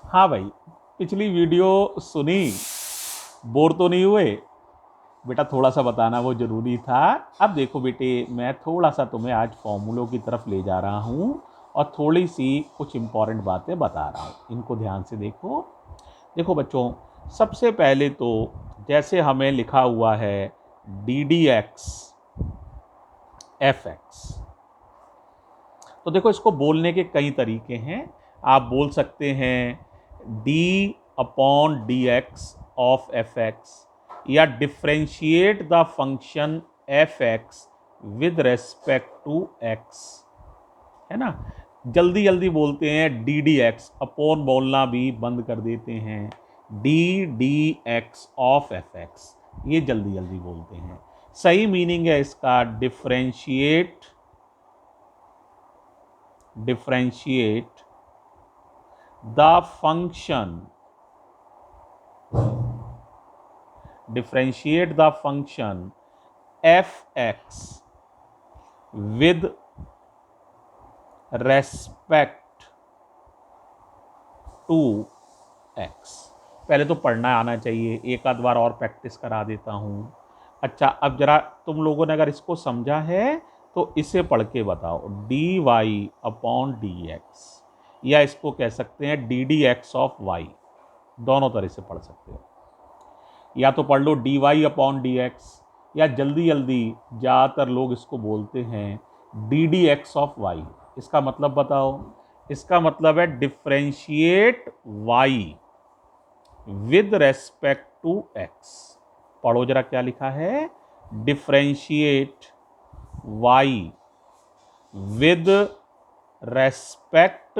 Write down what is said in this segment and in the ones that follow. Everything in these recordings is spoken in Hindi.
हाँ भाई, पिछली वीडियो सुनी, बोर तो नहीं हुए? बेटा थोड़ा सा बताना वो ज़रूरी था। अब देखो बेटे, मैं थोड़ा सा तुम्हें आज फॉर्मूलों की तरफ ले जा रहा हूँ और थोड़ी सी कुछ इंपॉर्टेंट बातें बता रहा हूँ, इनको ध्यान से देखो। देखो बच्चों, सबसे पहले तो जैसे हमें लिखा हुआ है D D x F x, तो देखो इसको बोलने के कई तरीके हैं। आप बोल सकते हैं d upon D x of f x, या differentiate the function f x with respect to x, है ना। जल्दी जल्दी बोलते हैं डी डी एक्स, अपॉन बोलना भी बंद कर देते हैं, D D x of f x, ये जल्दी जल्दी बोलते हैं। सही मीनिंग है इसका differentiate the function fx with respect to x। पहले तो पढ़ना आना चाहिए, एक आध बार और प्रैक्टिस करा देता हूँ। अच्छा, अब जरा तुम लोगों ने अगर इसको समझा है तो इसे पढ़ के बताओ, D Y upon D X, या इसको कह सकते हैं D D x of Y, दोनों तरह से पढ़ सकते हो। या तो पढ़ लो D Y upon D X, या जल्दी जल्दी ज़्यादातर लोग इसको बोलते हैं D D x of Y. इसका मतलब बताओ। इसका मतलब है differentiate Y with respect to X. पढ़ो जरा क्या लिखा है, differentiate Y with respect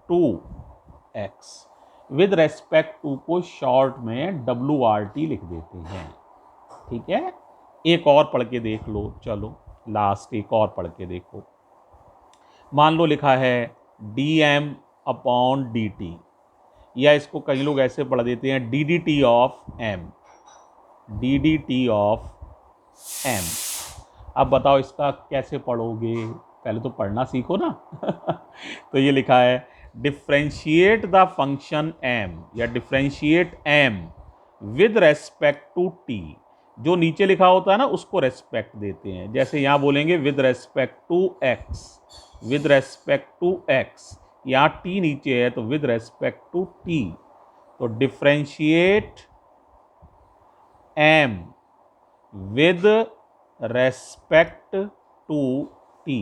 to x. With respect to को शॉर्ट में WRT लिख देते हैं, ठीक है। एक और पढ़ के देख लो, चलो लास्ट एक और पढ़ के देखो। मान लो लिखा है DM अपॉन DT, या इसको कई लोग ऐसे पढ़ देते हैं DDT of M, DDT of M। अब बताओ इसका कैसे पढ़ोगे, पहले तो पढ़ना सीखो ना। तो ये लिखा है डिफ्रेंशिएट द फंक्शन m, या differentiate m with respect to t। जो नीचे लिखा होता है ना उसको रेस्पेक्ट देते हैं, जैसे यहाँ बोलेंगे with respect to x, with respect to x, यहाँ t नीचे है तो विद रेस्पेक्ट टू t। तो differentiate m with respect to t।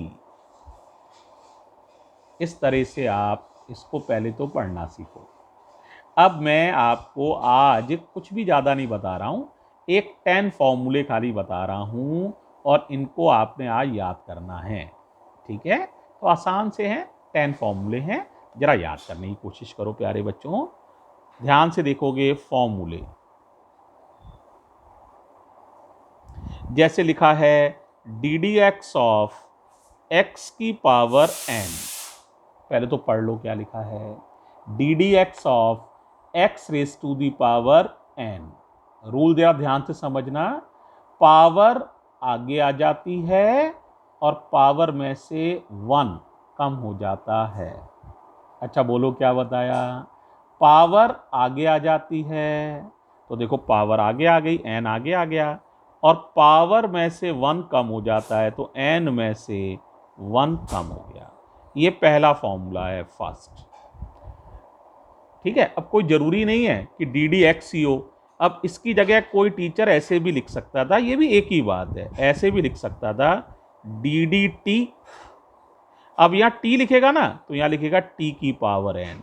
इस तरह से आप इसको पहले तो पढ़ना सीखो। अब मैं आपको आज कुछ भी ज़्यादा नहीं बता रहा हूँ, एक 10 फॉर्मूले खाली बता रहा हूँ और इनको आपने आज याद करना है, ठीक है। तो आसान से हैं, 10 फॉर्मूले हैं, ज़रा याद करने की कोशिश करो प्यारे बच्चों। ध्यान से देखोगे फॉर्मूले, जैसे लिखा है D D x of X की पावर n। पहले तो पढ़ लो क्या लिखा है, D D x of X raise to the power n। Rule जरा ध्यान से समझना, पावर आगे आ जाती है और पावर में से 1 कम हो जाता है। अच्छा बोलो क्या बताया, पावर आगे आ जाती है, तो देखो पावर आगे आ गई, n आगे आ गया, और पावर में से 1 कम हो जाता है तो n में से 1 कम हो गया। ये पहला फॉर्मूला है फर्स्ट, ठीक है। अब कोई ज़रूरी नहीं है कि डी डी एक्स ही हो, अब इसकी जगह कोई टीचर ऐसे भी लिख सकता था, ये भी एक ही बात है, ऐसे भी लिख सकता था डी डी टी। अब यहाँ टी लिखेगा ना तो यहाँ लिखेगा टी की पावर n,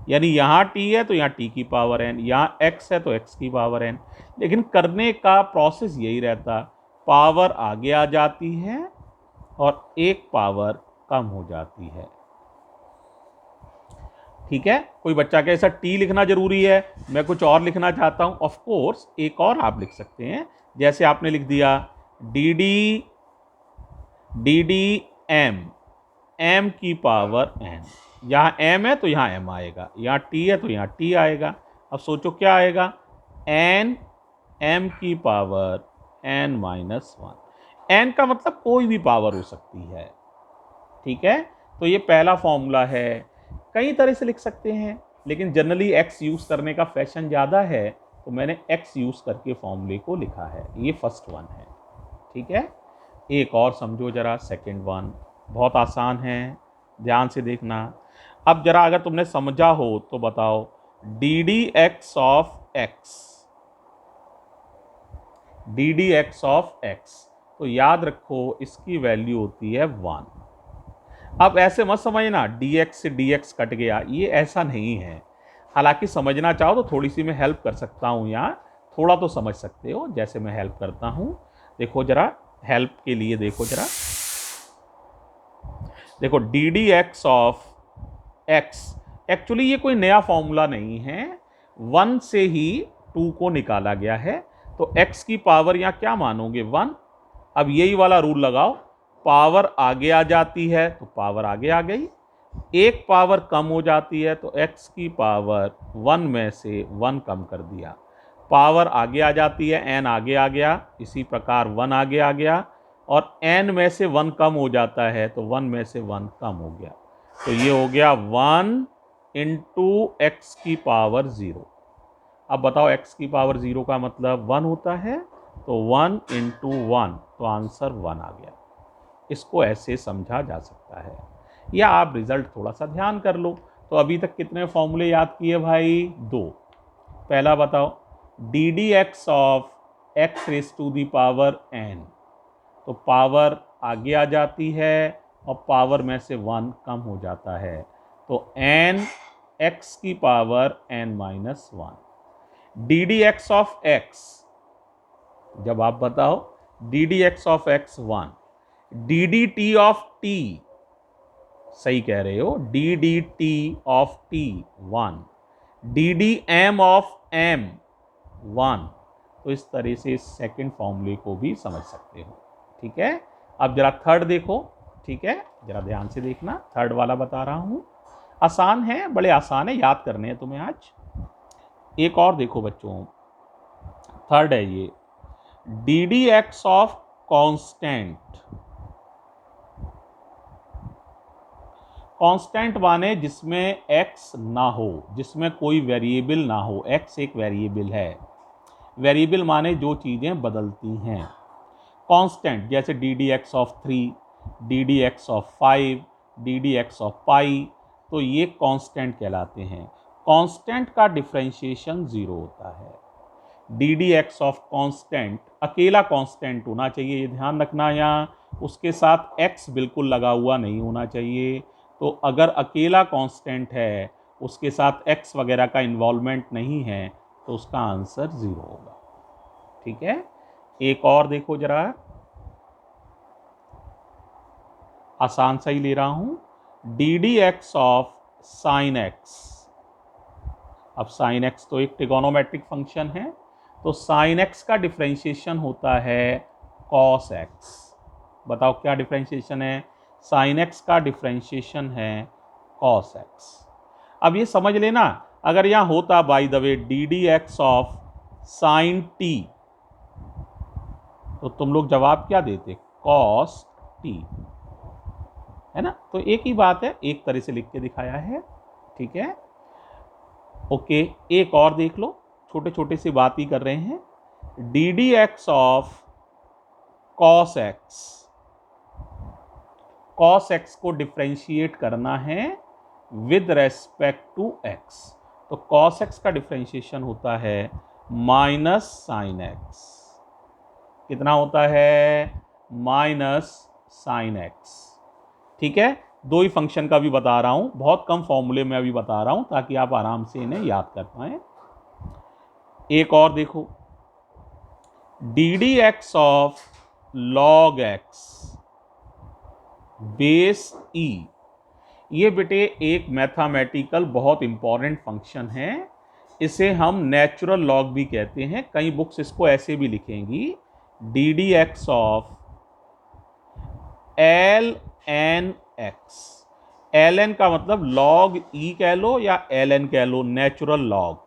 यानी यहाँ टी है तो यहाँ टी की पावर n, यहाँ x है तो x की पावर n। लेकिन करने का प्रोसेस यही रहता, पावर आगे आ जाती है और एक पावर कम हो जाती है, ठीक है। कोई बच्चा कहे ऐसा टी लिखना जरूरी है, मैं कुछ और लिखना चाहता हूं, ऑफ कोर्स एक और आप लिख सकते हैं, जैसे आपने लिख दिया डी डी एम, एम की पावर n। यहाँ m है तो यहाँ m आएगा, यहाँ t है तो यहाँ t आएगा। अब सोचो क्या आएगा, n m की पावर n माइनस 1। n का मतलब कोई भी पावर हो सकती है, ठीक है। तो ये पहला फॉर्मूला है, कई तरह से लिख सकते हैं, लेकिन जनरली x यूज़ करने का फैशन ज़्यादा है, तो मैंने x यूज़ करके फॉर्मूले को लिखा है। ये फर्स्ट वन है, ठीक है। एक और समझो जरा, सेकंड वन बहुत आसान है, ध्यान से देखना। अब जरा अगर तुमने समझा हो तो बताओ, D D x of x, तो याद रखो इसकी वैल्यू होती है 1। अब ऐसे मत समझना dx से dx कट गया, ये ऐसा नहीं है। हालांकि समझना चाहो तो थोड़ी सी मैं हेल्प कर सकता हूँ, यहाँ थोड़ा तो समझ सकते हो, जैसे मैं हेल्प करता हूँ। देखो जरा, हेल्प के लिए देखो जरा, देखो D D x of x, actually ये कोई नया फॉर्मूला नहीं है, 1 से ही 2 को निकाला गया है। तो x की पावर यहाँ क्या मानोगे, 1। अब यही वाला रूल लगाओ, पावर आगे आ जाती है तो पावर आगे आ गई, एक पावर कम हो जाती है तो x की पावर 1 में से 1 कम कर दिया, पावर आगे आ जाती है n आगे आ गया, इसी प्रकार 1 आगे आ गया, और n में से 1 कम हो जाता है तो 1 में से 1 कम हो गया, तो ये हो गया 1 इंटू एक्स की पावर 0। अब बताओ x की पावर 0 का मतलब 1 होता है, तो 1 इंटू 1, तो आंसर 1 आ गया। इसको ऐसे समझा जा सकता है, या आप रिजल्ट थोड़ा सा ध्यान कर लो। तो अभी तक कितने फॉर्मूले याद किए भाई, 2। पहला बताओ, D D x of X raise to the power n, तो पावर आगे आ जाती है और पावर में से 1 कम हो जाता है, तो n x की power n-1। D D x of X, जब आप बताओ D D x of X 1, D D T of T, सही कह रहे हो, D D T of T 1, D D M of M 1। तो इस तरह से सेकंड फॉर्मूले को भी समझ सकते हो, ठीक है। अब जरा थर्ड देखो, ठीक है, जरा ध्यान से देखना, थर्ड वाला बता रहा हूं, आसान है, बड़े आसान है, याद करने हैं तुम्हें आज। एक और देखो बच्चों, थर्ड है ये, D D x of constant. Constant माने जिसमें x ना हो, जिसमें कोई वेरिएबल ना हो, x एक वेरिएबल है, वेरिएबल माने जो चीजें बदलती हैं। कांस्टेंट जैसे D D x of 3, D D x of 5, D D x of pi, तो ये कांस्टेंट कहलाते हैं। कांस्टेंट का डिफरेंशिएशन 0 होता है। D D x of constant अकेला कांस्टेंट होना चाहिए, ये ध्यान रखना, यहाँ उसके साथ x बिल्कुल लगा हुआ नहीं होना चाहिए। तो अगर अकेला कांस्टेंट है, उसके साथ x वगैरह का इन्वॉल्वमेंट नहीं है, तो उसका आंसर 0 होगा, ठीक है। एक और देखो जरा, आसान सा ही ले रहा हूं, D D x of sine x. अब साइन एक्स तो एक ट्रिगोनोमेट्रिक फंक्शन है, तो साइन एक्स का डिफरेंशिएशन होता है कॉस एक्स। बताओ क्या डिफरेंशिएशन है, साइन एक्स का डिफरेंशिएशन है कॉस एक्स। अब ये समझ लेना, अगर यहां होता by the way D D x of sine T, तो तुम लोग जवाब क्या देते, कॉस टी, है ना। तो एक ही बात है, एक तरह से लिख के दिखाया है, ठीक है। ओके, एक और देख लो, छोटे छोटे सी बात ही कर रहे हैं, D D x of cos x. Cos x को डिफरेंशिएट करना है विद रेस्पेक्ट टू एक्स, तो कॉस एक्स का डिफरेंशिएशन होता है माइनस साइन एक्स। कितना होता है, माइनस साइन एक्स, ठीक है। दो ही फंक्शन का भी बता रहा हूं, बहुत कम फॉर्मूले में अभी बता रहा हूं ताकि आप आराम से इन्हें याद कर पाएं। एक और देखो, D D x of log X base E. ये बेटे एक मैथमेटिकल बहुत इंपॉर्टेंट फंक्शन है, इसे हम नेचुरल लॉग भी कहते हैं, कई बुक्स इसको ऐसे भी लिखेंगी, D D x of L N X. L N का मतलब लॉग ई कह लो या एल एन कह लो, नेचुरल लॉग,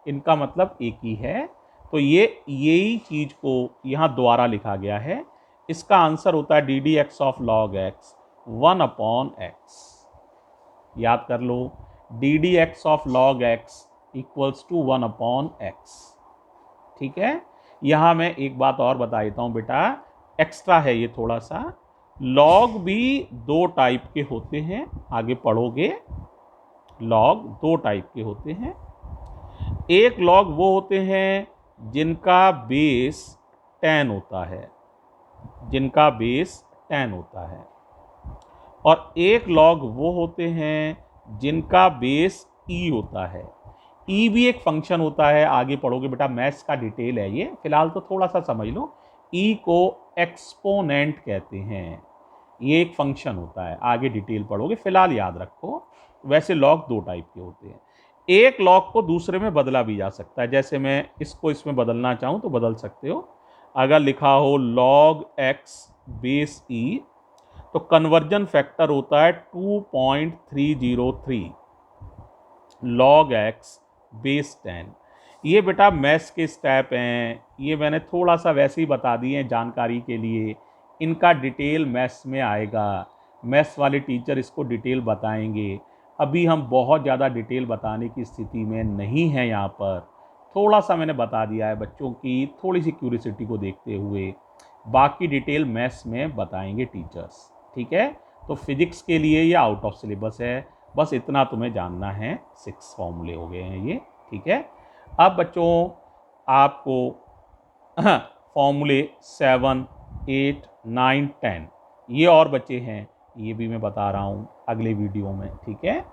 इनका मतलब एक ही है। तो यही चीज को यहां द्वारा लिखा गया है। इसका आंसर होता है D D x of log X 1/x। याद कर लो, D D x of log X equals to 1/x। ठीक है, यहाँ मैं एक बात और बता देता हूँ बेटा, एक्स्ट्रा है ये थोड़ा सा। लॉग भी दो टाइप के होते हैं, आगे पढ़ोगे। लॉग दो टाइप के होते हैं। एक लॉग वो होते हैं जिनका बेस 10 होता है, जिनका बेस 10 होता है, और एक लॉग वो होते हैं जिनका बेस ई होता है। ई भी एक फंक्शन होता है, आगे पढ़ोगे बेटा, मैथ्स का डिटेल है ये, फिलहाल तो थोड़ा सा समझ लो। ई को एक्सपोनेंट कहते हैं, ये एक फंक्शन होता है, आगे डिटेल पढ़ोगे, फिलहाल याद रखो। वैसे लॉग दो टाइप के होते हैं। एक लॉग को दूसरे में बदला भी जा सकता है, जैसे मैं इसको इसमें बदलना चाहूँ तो बदल सकते हो। अगर लिखा हो log x बेस ई, तो कन्वर्जन फैक्टर होता है 2.303 log x बेस 10। ये बेटा मैथ्स के स्टेप हैं, ये मैंने थोड़ा सा वैसे ही बता दिए हैं जानकारी के लिए। इनका डिटेल मैथ्स में आएगा, मैथ्स वाले टीचर इसको डिटेल बताएंगे। अभी हम बहुत ज़्यादा डिटेल बताने की स्थिति में नहीं हैं यहाँ पर, थोड़ा सा मैंने बता दिया है बच्चों की थोड़ी सी क्यूरियोसिटी को देखते हुए। बाकी डिटेल मैथ्स में बताएंगे टीचर्स। ठीक है, तो फिजिक्स के लिए ये आउट ऑफ सिलेबस है, बस इतना तुम्हें जानना है। 6 फॉर्मूले हो गए हैं ये। ठीक है, अब बच्चों आपको फॉर्मूले 7, 8, 9, 10 ये और बच्चे हैं, ये भी मैं बता रहा हूँ अगले वीडियो में। ठीक है।